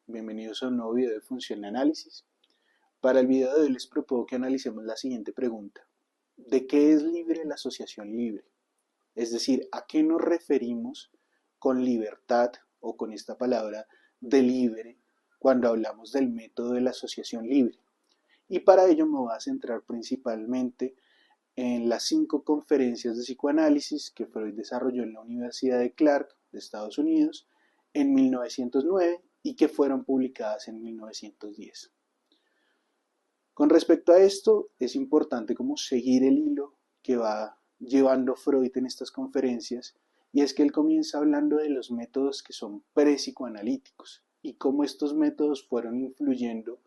Bienvenidos a un nuevo video de función de análisis. Para el video de hoy les propongo que analicemos la siguiente pregunta. ¿De qué es libre la asociación libre? Es decir, ¿a qué nos referimos con libertad o con esta palabra de libre cuando hablamos del método de la asociación libre? Y para ello me voy a centrar principalmente en las 5 conferencias de psicoanálisis que Freud desarrolló en la Universidad de Clark de Estados Unidos en 1909 y que fueron publicadas en 1910. Con respecto a esto, es importante como seguir el hilo que va llevando Freud en estas conferencias, y es que él comienza hablando de los métodos que son pre-psicoanalíticos y cómo estos métodos fueron influyendo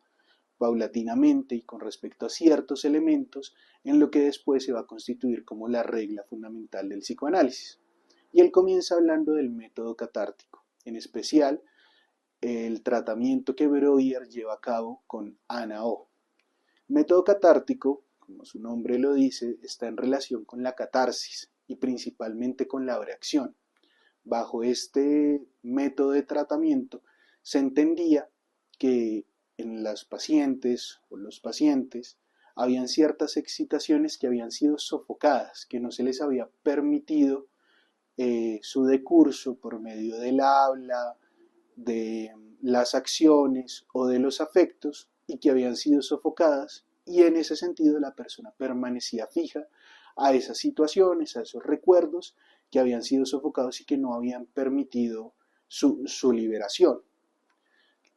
paulatinamente y con respecto a ciertos elementos en lo que después se va a constituir como la regla fundamental del psicoanálisis. Y él comienza hablando del método catártico, en especial el tratamiento que Breuer lleva a cabo con Ana O. El método catártico, como su nombre lo dice, está en relación con la catarsis y principalmente con la reacción. Bajo este método de tratamiento se entendía que en las pacientes o los pacientes habían ciertas excitaciones que habían sido sofocadas, que no se les había permitido su decurso por medio del habla, de las acciones o de los afectos, y que habían sido sofocadas, y en ese sentido la persona permanecía fija a esas situaciones, a esos recuerdos que habían sido sofocados y que no habían permitido su liberación.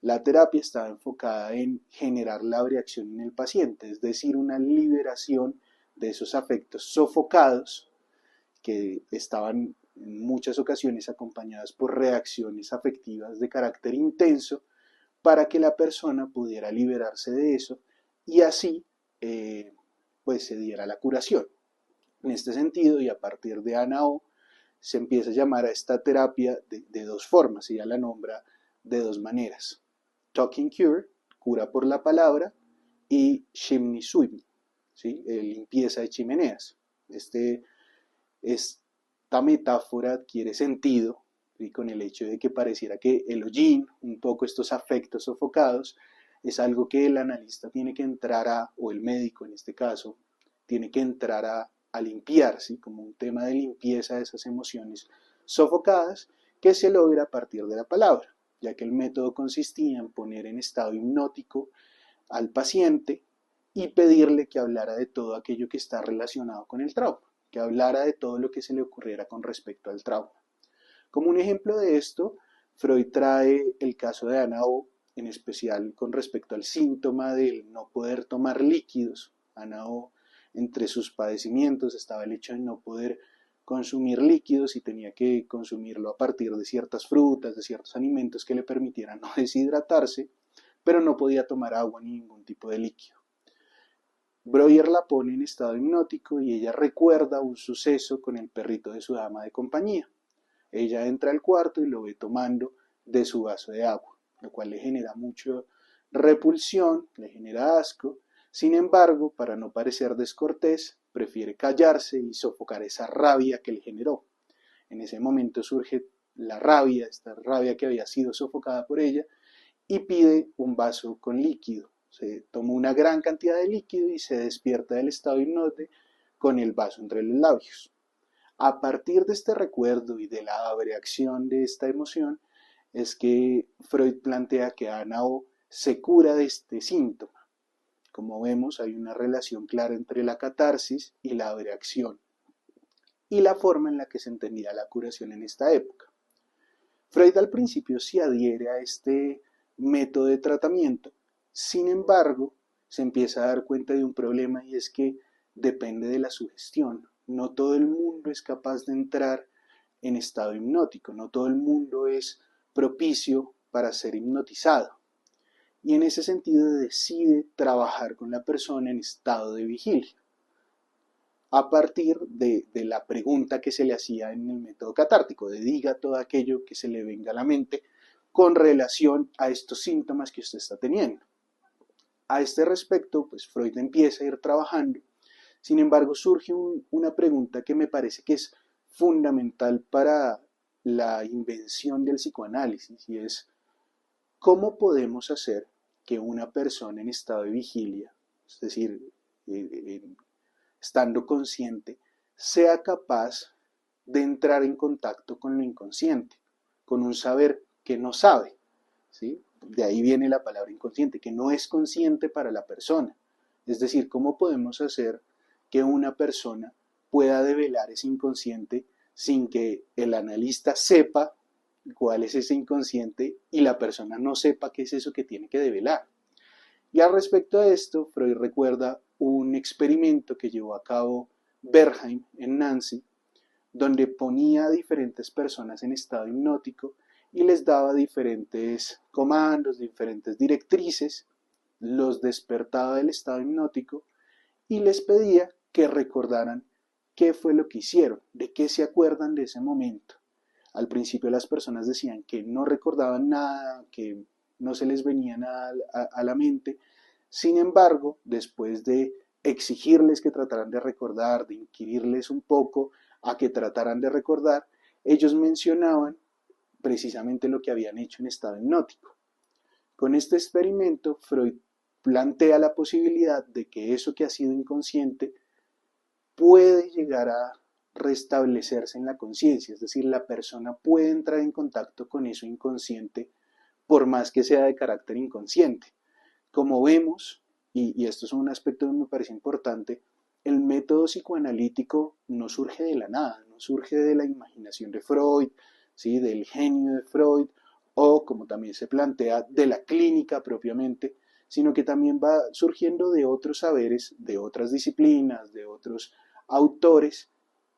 La terapia estaba enfocada en generar la reacción en el paciente, es decir, una liberación de esos afectos sofocados que estaban en muchas ocasiones acompañadas por reacciones afectivas de carácter intenso, para que la persona pudiera liberarse de eso y así pues se diera la curación. En este sentido, y a partir de Ana O, se empieza a llamar a esta terapia de dos formas, ella la nombra de dos maneras: Talking Cure, cura por la palabra, y Chimney Sweep, ¿sí? Limpieza de chimeneas. Esta metáfora adquiere sentido, ¿sí?, con el hecho de que pareciera que el hollín, un poco estos afectos sofocados, es algo que el analista tiene que entrar o el médico en este caso, tiene que entrar a limpiar, ¿sí?, como un tema de limpieza de esas emociones sofocadas que se logra a partir de la palabra, ya que el método consistía en poner en estado hipnótico al paciente y pedirle que hablara de todo aquello que está relacionado con el trauma, que hablara de todo lo que se le ocurriera con respecto al trauma. Como un ejemplo de esto, Freud trae el caso de Ana O, en especial con respecto al síntoma del no poder tomar líquidos. Ana O, entre sus padecimientos estaba el hecho de no poder consumir líquidos y tenía que consumirlo a partir de ciertas frutas, de ciertos alimentos que le permitieran no deshidratarse, pero no podía tomar agua ni ningún tipo de líquido. Breuer la pone en estado hipnótico y ella recuerda un suceso con el perrito de su dama de compañía. Ella entra al cuarto y lo ve tomando de su vaso de agua, lo cual le genera mucha repulsión, le genera asco. Sin embargo, para no parecer descortés, prefiere callarse y sofocar esa rabia que le generó. En ese momento surge la rabia, esta rabia que había sido sofocada por ella, y pide un vaso con líquido. Se toma una gran cantidad de líquido y se despierta del estado hipnótico con el vaso entre los labios. A partir de este recuerdo y de la reacción de esta emoción es que Freud plantea que Ana O se cura de este síntoma. Como vemos, hay una relación clara entre la catarsis y la reacción y la forma en la que se entendía la curación en esta época. Freud al principio sí adhiere a este método de tratamiento. Sin embargo, se empieza a dar cuenta de un problema, y es que depende de la sugestión. No todo el mundo es capaz de entrar en estado hipnótico, no todo el mundo es propicio para ser hipnotizado. Y en ese sentido decide trabajar con la persona en estado de vigilia, a partir de la pregunta que se le hacía en el método catártico, de diga todo aquello que se le venga a la mente con relación a estos síntomas que usted está teniendo. A este respecto, pues Freud empieza a ir trabajando. Sin embargo, surge una pregunta que me parece que es fundamental para la invención del psicoanálisis, y es ¿cómo podemos hacer que una persona en estado de vigilia, es decir, estando consciente, sea capaz de entrar en contacto con lo inconsciente, con un saber que no sabe, ¿sí? De ahí viene la palabra inconsciente, que no es consciente para la persona. Es decir, ¿cómo podemos hacer que una persona pueda develar ese inconsciente sin que el analista sepa cuál es ese inconsciente y la persona no sepa qué es eso que tiene que develar? Y al respecto de esto, Freud recuerda un experimento que llevó a cabo Bernheim en Nancy, donde ponía a diferentes personas en estado hipnótico y les daba diferentes comandos, diferentes directrices, los despertaba del estado hipnótico y les pedía que recordaran qué fue lo que hicieron, de qué se acuerdan de ese momento. Al principio las personas decían que no recordaban nada, que no se les venía nada a la mente. Sin embargo, después de exigirles que trataran de recordar, de inquirirles un poco a que trataran de recordar, ellos mencionaban precisamente lo que habían hecho en estado hipnótico. Con este experimento, Freud plantea la posibilidad de que eso que ha sido inconsciente puede llegar a restablecerse en la conciencia, es decir, la persona puede entrar en contacto con eso inconsciente por más que sea de carácter inconsciente. Como vemos, y esto es un aspecto que me parece importante, el método psicoanalítico no surge de la nada, no surge de la imaginación de Freud, ¿sí? Del genio de Freud, o como también se plantea, de la clínica propiamente, sino que también va surgiendo de otros saberes, de otras disciplinas, de otros autores,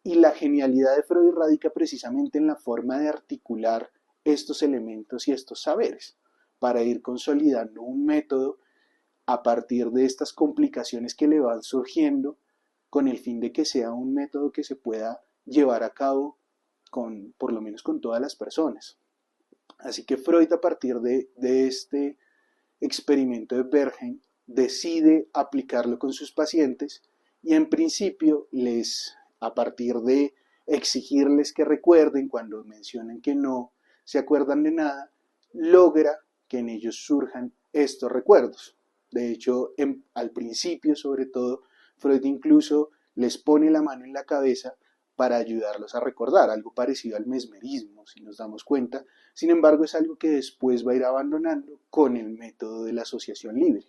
y la genialidad de Freud radica precisamente en la forma de articular estos elementos y estos saberes para ir consolidando un método a partir de estas complicaciones que le van surgiendo, con el fin de que sea un método que se pueda llevar a cabo por lo menos con todas las personas. Así que Freud, a partir de este experimento de Bernheim, decide aplicarlo con sus pacientes y en principio a partir de exigirles que recuerden cuando mencionen que no se acuerdan de nada, logra que en ellos surjan estos recuerdos. De hecho, al principio, sobre todo, Freud incluso les pone la mano en la cabeza para ayudarlos a recordar, algo parecido al mesmerismo, si nos damos cuenta. Sin embargo, es algo que después va a ir abandonando con el método de la asociación libre.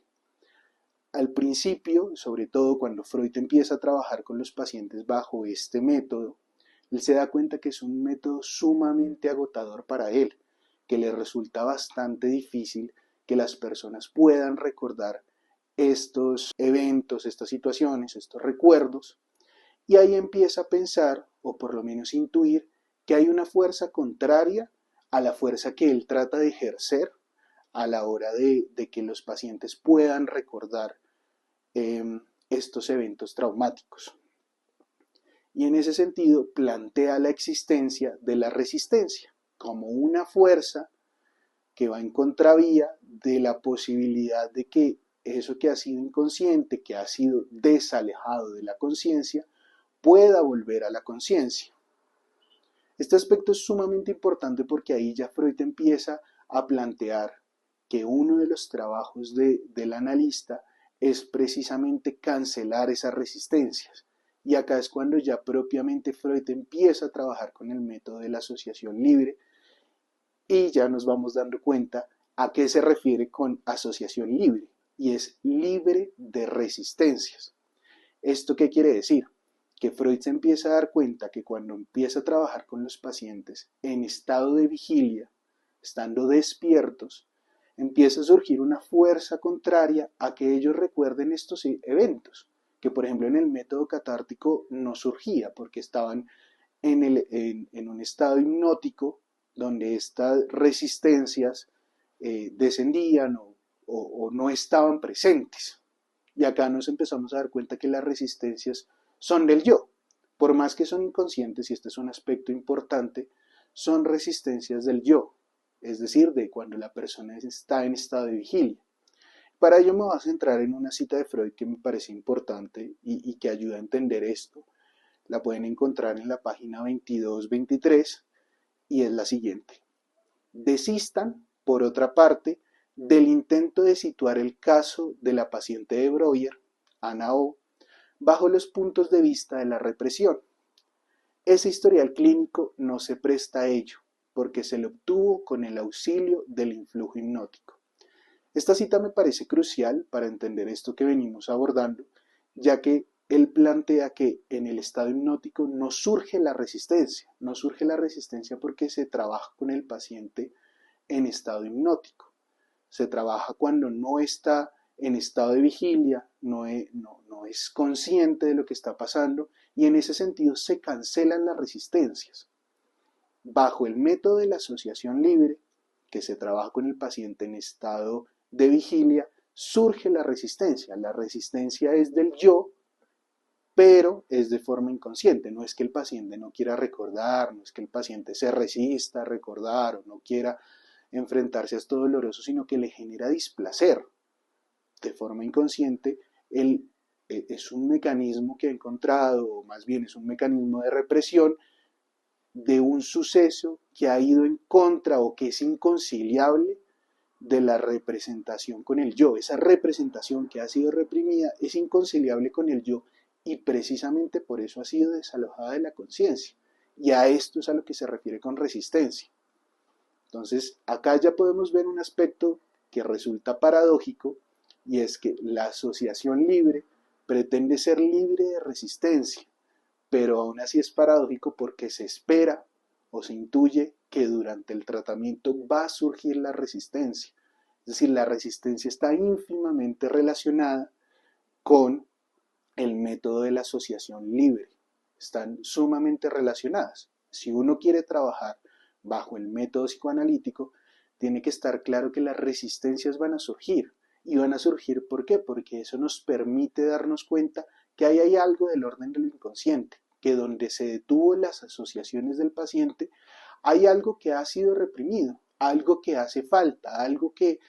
Al principio, sobre todo cuando Freud empieza a trabajar con los pacientes bajo este método, él se da cuenta que es un método sumamente agotador para él, que le resulta bastante difícil que las personas puedan recordar estos eventos, estas situaciones, estos recuerdos, y ahí empieza a pensar, o por lo menos intuir, que hay una fuerza contraria a la fuerza que él trata de ejercer a la hora de que los pacientes puedan recordar estos eventos traumáticos. Y en ese sentido plantea la existencia de la resistencia como una fuerza que va en contravía de la posibilidad de que eso que ha sido inconsciente, que ha sido desalejado de la conciencia, pueda volver a la conciencia. Este aspecto es sumamente importante porque ahí ya Freud empieza a plantear que uno de los trabajos del analista es precisamente cancelar esas resistencias. Y acá es cuando ya propiamente Freud empieza a trabajar con el método de la asociación libre y ya nos vamos dando cuenta a qué se refiere con asociación libre, y es libre de resistencias. ¿Esto qué quiere decir? Que Freud se empieza a dar cuenta que cuando empieza a trabajar con los pacientes en estado de vigilia, estando despiertos, empieza a surgir una fuerza contraria a que ellos recuerden estos eventos, que por ejemplo en el método catártico no surgía porque estaban en un estado hipnótico donde estas resistencias descendían o no estaban presentes. Y acá nos empezamos a dar cuenta que las resistencias son del yo. Por más que son inconscientes, y este es un aspecto importante, son resistencias del yo, es decir, de cuando la persona está en estado de vigilia. Para ello me voy a centrar en una cita de Freud que me parece importante y que ayuda a entender esto. La pueden encontrar en la página 22-23 y es la siguiente. Desistan, por otra parte, del intento de situar el caso de la paciente de Breuer, Ana O., bajo los puntos de vista de la represión. Ese historial clínico no se presta a ello, porque se lo obtuvo con el auxilio del influjo hipnótico. Esta cita me parece crucial para entender esto que venimos abordando, ya que él plantea que en el estado hipnótico no surge la resistencia porque se trabaja con el paciente en estado hipnótico. Se trabaja cuando no está en estado de vigilia, no es consciente de lo que está pasando y en ese sentido se cancelan las resistencias. Bajo el método de la asociación libre, que se trabaja con el paciente en estado de vigilia, surge la resistencia. La resistencia es del yo, pero es de forma inconsciente. No es que el paciente no quiera recordar, no es que el paciente se resista a recordar o no quiera enfrentarse a esto doloroso, sino que le genera displacer. De forma inconsciente, él es un mecanismo que ha encontrado, o más bien es un mecanismo de represión de un suceso que ha ido en contra o que es inconciliable de la representación con el yo. Esa representación que ha sido reprimida es inconciliable con el yo y precisamente por eso ha sido desalojada de la conciencia. Y a esto es a lo que se refiere con resistencia. Entonces, acá ya podemos ver un aspecto que resulta paradójico y es que la asociación libre pretende ser libre de resistencia, pero aún así es paradójico porque se espera o se intuye que durante el tratamiento va a surgir la resistencia. Es decir, la resistencia está ínfimamente relacionada con el método de la asociación libre. Están sumamente relacionadas. Si uno quiere trabajar bajo el método psicoanalítico, tiene que estar claro que las resistencias van a surgir. ¿Y van a surgir por qué? Porque eso nos permite darnos cuenta que ahí hay algo del orden de lo inconsciente, que donde se detuvo las asociaciones del paciente, hay algo que ha sido reprimido, algo que hace falta, algo que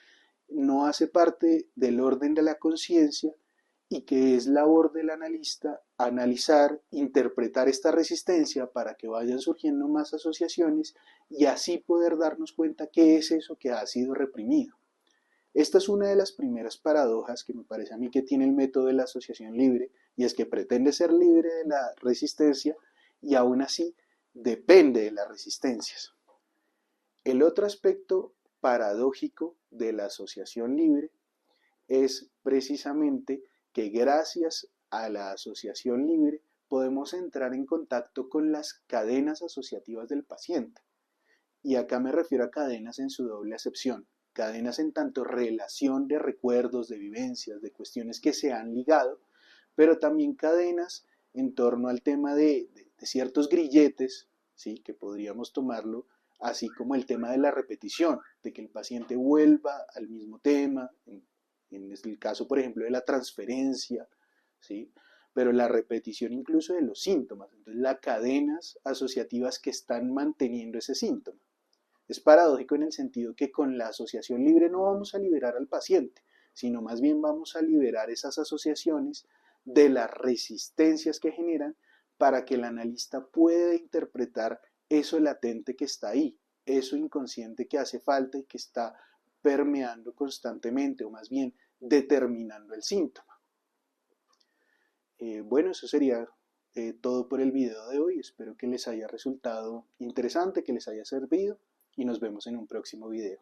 no hace parte del orden de la conciencia y que es labor del analista analizar, interpretar esta resistencia para que vayan surgiendo más asociaciones y así poder darnos cuenta qué es eso que ha sido reprimido. Esta es una de las primeras paradojas que me parece a mí que tiene el método de la asociación libre y es que pretende ser libre de la resistencia y aún así depende de las resistencias. El otro aspecto paradójico de la asociación libre es precisamente que gracias a la asociación libre podemos entrar en contacto con las cadenas asociativas del paciente. Y acá me refiero a cadenas en su doble acepción. Cadenas en tanto relación de recuerdos, de vivencias, de cuestiones que se han ligado, pero también cadenas en torno al tema de ciertos grilletes, ¿sí? Que podríamos tomarlo así como el tema de la repetición, de que el paciente vuelva al mismo tema, en el caso, por ejemplo, de la transferencia, ¿sí? Pero la repetición incluso de los síntomas, entonces las cadenas asociativas que están manteniendo ese síntoma. Es paradójico en el sentido que con la asociación libre no vamos a liberar al paciente, sino más bien vamos a liberar esas asociaciones de las resistencias que generan para que el analista pueda interpretar eso latente que está ahí, eso inconsciente que hace falta y que está permeando constantemente o más bien determinando el síntoma. Bueno, eso sería todo por el video de hoy. Espero que les haya resultado interesante, que les haya servido y nos vemos en un próximo video.